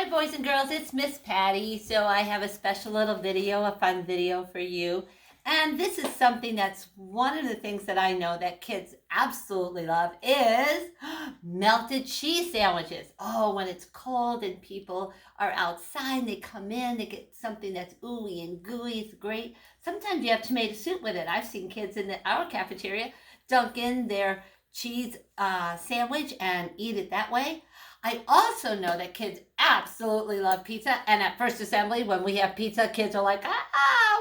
Hi boys and girls, it's Miss Patty. So I have a special little video, a fun video for you. And this is something that's one of the things that I know that kids absolutely love is melted cheese sandwiches. Oh, when it's cold and people are outside, they come in, they get something that's ooey and gooey. It's great. Sometimes you have tomato soup with it. I've seen kids in our cafeteria dunk in their cheese sandwich and eat it that way. I also know that kids absolutely love pizza. And at First Assembly, when we have pizza, kids are like,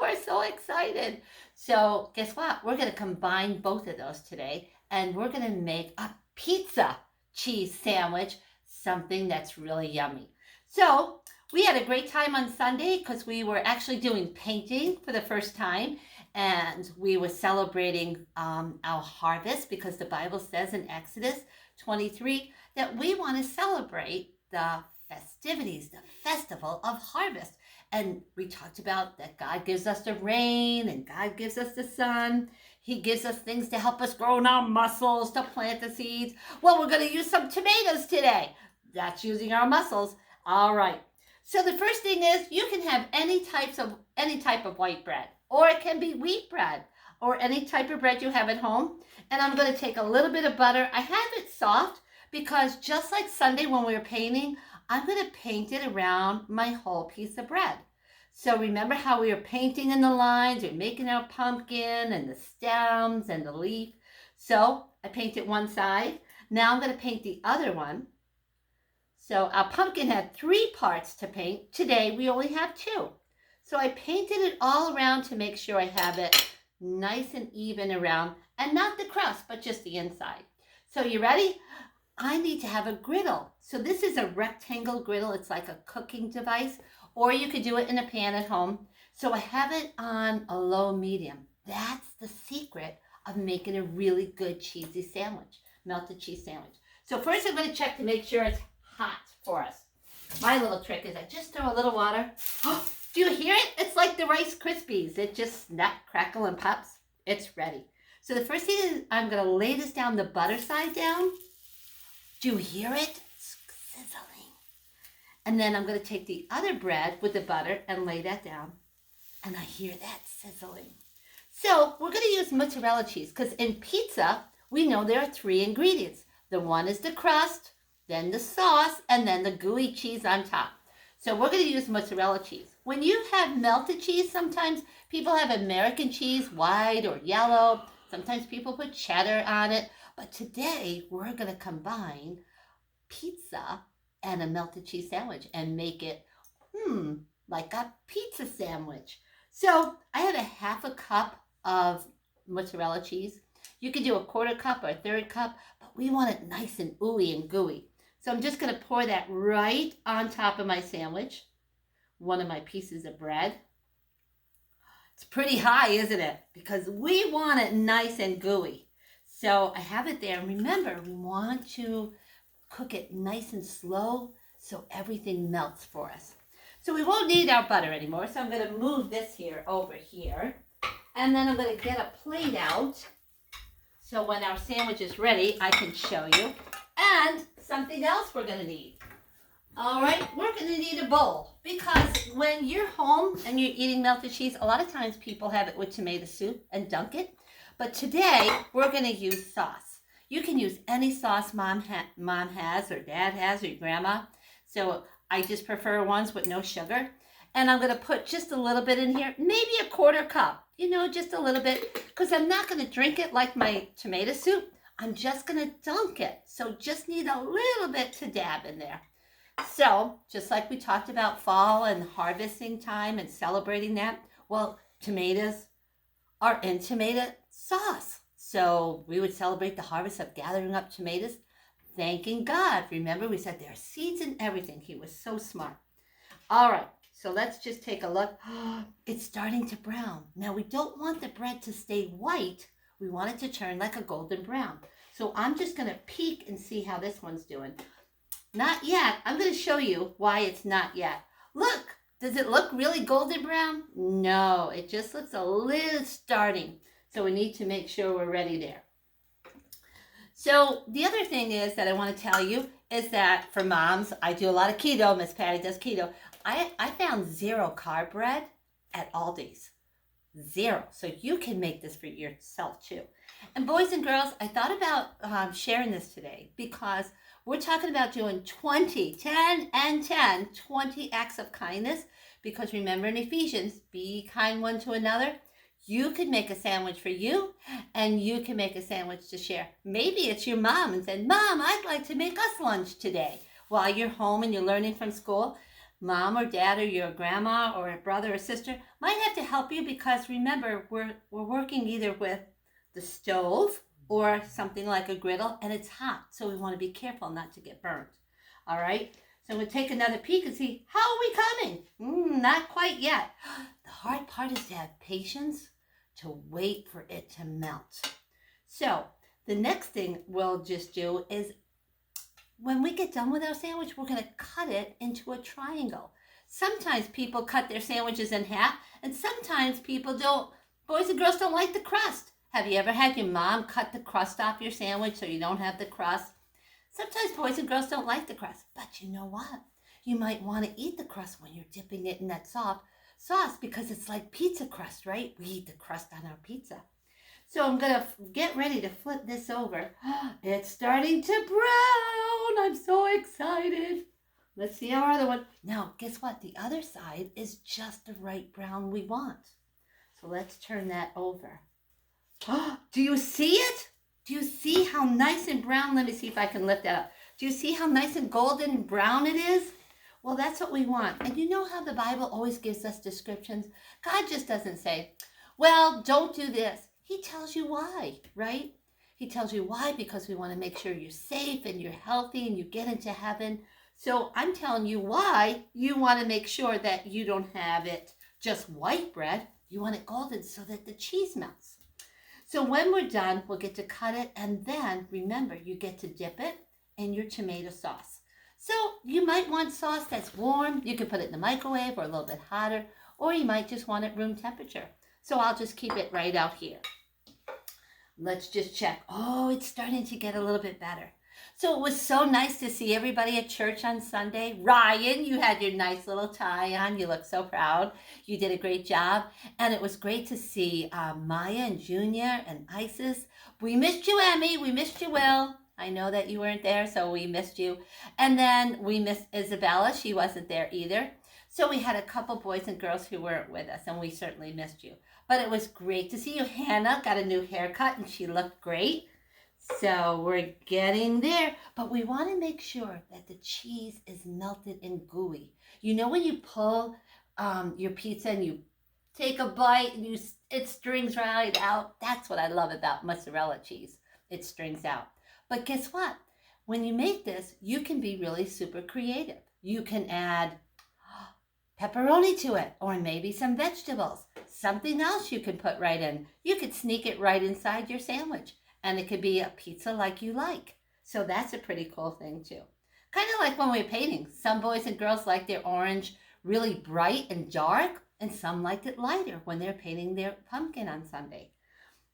we're so excited. So, guess what? We're going to combine both of those today. And we're going to make a pizza cheese sandwich, something that's really yummy. So, we had a great time on Sunday because we were actually doing painting for the first time. And we were celebrating our harvest because the Bible says in Exodus 23 that we want to celebrate the festivities, the festival of harvest. And we talked about that God gives us the rain and God gives us the sun. He gives us things to help us grow in our muscles, to plant the seeds. Well, we're going to use some tomatoes today. That's using our muscles. All right. So the first thing is you can have any type of white bread, or it can be wheat bread, or any type of bread you have at home. And I'm going to take a little bit of butter. I have it soft because just like Sunday when we were painting, I'm going to paint it around my whole piece of bread. So remember how we were painting in the lines, we're making our pumpkin and the stems and the leaf. So I painted one side. Now I'm going to paint the other one. So our pumpkin had 3 parts to paint. Today we only have 2. So I painted it all around to make sure I have it nice and even around, and not the crust, but just the inside. So you ready? I need to have a griddle. So this is a rectangle griddle. It's like a cooking device, or you could do it in a pan at home. So I have it on a low medium. That's the secret of making a really good cheesy sandwich, melted cheese sandwich. So first I'm going to check to make sure it's hot for us. My little trick is I just throw a little water. Oh, do you hear it? It's like the Rice Krispies. It just snap, crackle, and pops. It's ready. So the first thing is I'm going to lay this down, the butter side down. Do you hear it? It's sizzling. And then I'm going to take the other bread with the butter and lay that down. And I hear that sizzling. So we're going to use mozzarella cheese because in pizza, we know there are 3 ingredients. The one is the crust, then the sauce, and then the gooey cheese on top. So we're going to use mozzarella cheese. When you have melted cheese, sometimes people have American cheese, white or yellow. Sometimes people put cheddar on it. But today we're going to combine pizza and a melted cheese sandwich and make it, like a pizza sandwich. So I have a 1/2 cup of mozzarella cheese. You could do a 1/4 cup or a 1/3 cup, but we want it nice and ooey and gooey. So I'm just going to pour that right on top of my sandwich, one of my pieces of bread. It's pretty high, isn't it? Because we want it nice and gooey. So I have it there. Remember, we want to cook it nice and slow so everything melts for us. So we won't need our butter anymore. So I'm going to move this here over here. And then I'm going to get a plate out. So when our sandwich is ready, I can show you. And something else we're going to need. All right, we're going to need a bowl. Because when you're home and you're eating melted cheese, a lot of times people have it with tomato soup and dunk it. But today, we're going to use sauce. You can use any sauce mom has or dad has or your grandma. So I just prefer ones with no sugar. And I'm going to put just a little bit in here, maybe a 1/4 cup. Just a little bit. Because I'm not going to drink it like my tomato soup. I'm just going to dunk it. So just need a little bit to dab in there. So just like we talked about fall and harvesting time and celebrating that, well, tomatoes are in tomato sauce. So we would celebrate the harvest of gathering up tomatoes, thanking God. Remember, we said there are seeds in everything. He was so smart. All right, so let's just take a look. It's starting to brown. Now, we don't want the bread to stay white. We want it to turn like a golden brown. So I'm just going to peek and see how this one's doing. Not yet. I'm going to show you why it's not yet. Look. Does it look really golden brown? No, it just looks a little starting. So we need to make sure we're ready there. So the other thing is that I want to tell you is that for moms, I do a lot of keto. Miss Patty does keto. I found 0 carb bread at Aldi's. 0. So you can make this for yourself too. And boys and girls, I thought about sharing this today because we're talking about doing 10 and 10, 20 acts of kindness. Because remember in Ephesians, be kind one to another. You could make a sandwich for you, and you can make a sandwich to share. Maybe it's your mom and said, Mom, I'd like to make us lunch today. While you're home and you're learning from school, mom or dad or your grandma or a brother or sister might have to help you because remember, we're working either with the stove or something like a griddle, and it's hot, so we want to be careful not to get burnt. All right? So we'll take another peek and see, how are we coming? Not quite yet. The hard part is to have patience to wait for it to melt. So the next thing we'll just do is when we get done with our sandwich, we're going to cut it into a triangle. Sometimes people cut their sandwiches in half, and sometimes people don't. Boys and girls don't like the crust. Have you ever had your mom cut the crust off your sandwich so you don't have the crust? Sometimes boys and girls don't like the crust, but you know what? You might want to eat the crust when you're dipping it in that soft sauce because it's like pizza crust, right? We eat the crust on our pizza. So I'm going to get ready to flip this over. It's starting to brown. I'm so excited. Let's see our other one. Now, guess what? The other side is just the right brown we want. So let's turn that over. Do you see it? Do you see how nice and brown? Let me see if I can lift that up. Do you see how nice and golden and brown it is? Well, that's what we want. And you know how the Bible always gives us descriptions? God just doesn't say, well, don't do this. He tells you why, right? He tells you why because we want to make sure you're safe and you're healthy and you get into heaven. So I'm telling you why you want to make sure that you don't have it just white bread. You want it golden so that the cheese melts. So when we're done, we'll get to cut it, and then remember, you get to dip it in your tomato sauce. So you might want sauce that's warm. You can put it in the microwave or a little bit hotter, or you might just want it room temperature. So I'll just keep it right out here. Let's just check. Oh, it's starting to get a little bit better. So it was so nice to see everybody at church on Sunday. Ryan, you had your nice little tie on. You look so proud. You did a great job. And it was great to see Maya and Junior and Isis. We missed you, Emmy. We missed you, Will. I know that you weren't there, so we missed you. And then we missed Isabella. She wasn't there either. So we had a couple boys and girls who weren't with us, and we certainly missed you. But it was great to see you. Hannah got a new haircut, and she looked great. So we're getting there, but we want to make sure that the cheese is melted and gooey. You know when you pull your pizza and you take a bite and it strings right out? That's what I love about mozzarella cheese. It strings out. But guess what? When you make this, you can be really super creative. You can add pepperoni to it, or maybe some vegetables. Something else you can put right in. You could sneak it right inside your sandwich. And it could be a pizza like you like. So that's a pretty cool thing too. Kind of like when we're painting. Some boys and girls like their orange really bright and dark, and some like it lighter when they're painting their pumpkin on Sunday.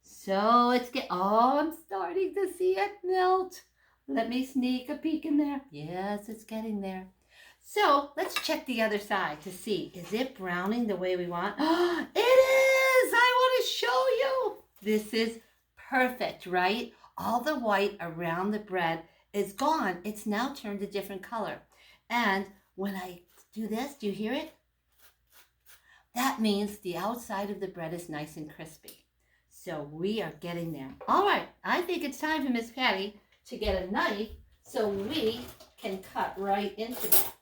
So I'm starting to see it melt. Let me sneak a peek in there. Yes, it's getting there. So let's check the other side to see, is it browning the way we want? It is! I want to show you. This is perfect, right? All the white around the bread is gone. It's now turned a different color. And when I do this, do you hear it? That means the outside of the bread is nice and crispy. So we are getting there. All right, I think it's time for Miss Patty to get a knife so we can cut right into that.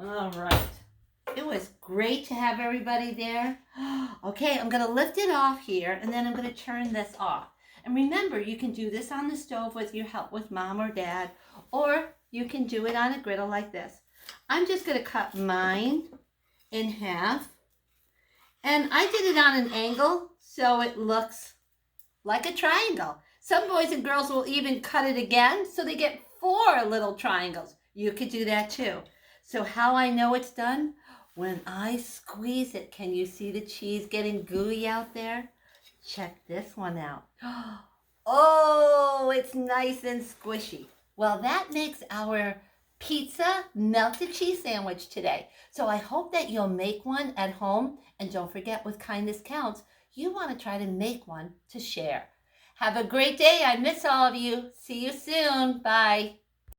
All right. It was great to have everybody there. Okay, I'm going to lift it off here, and then I'm going to turn this off. And remember, you can do this on the stove with your help with mom or dad, or you can do it on a griddle like this. I'm just going to cut mine in half. And I did it on an angle, so it looks like a triangle. Some boys and girls will even cut it again, so they get 4 little triangles. You could do that too. So how I know it's done? When I squeeze it, can you see the cheese getting gooey out there? Check this one out. Oh, it's nice and squishy. Well, that makes our pizza melted cheese sandwich today. So I hope that you'll make one at home. And don't forget, with kindness counts, you want to try to make one to share. Have a great day. I miss all of you. See you soon. Bye.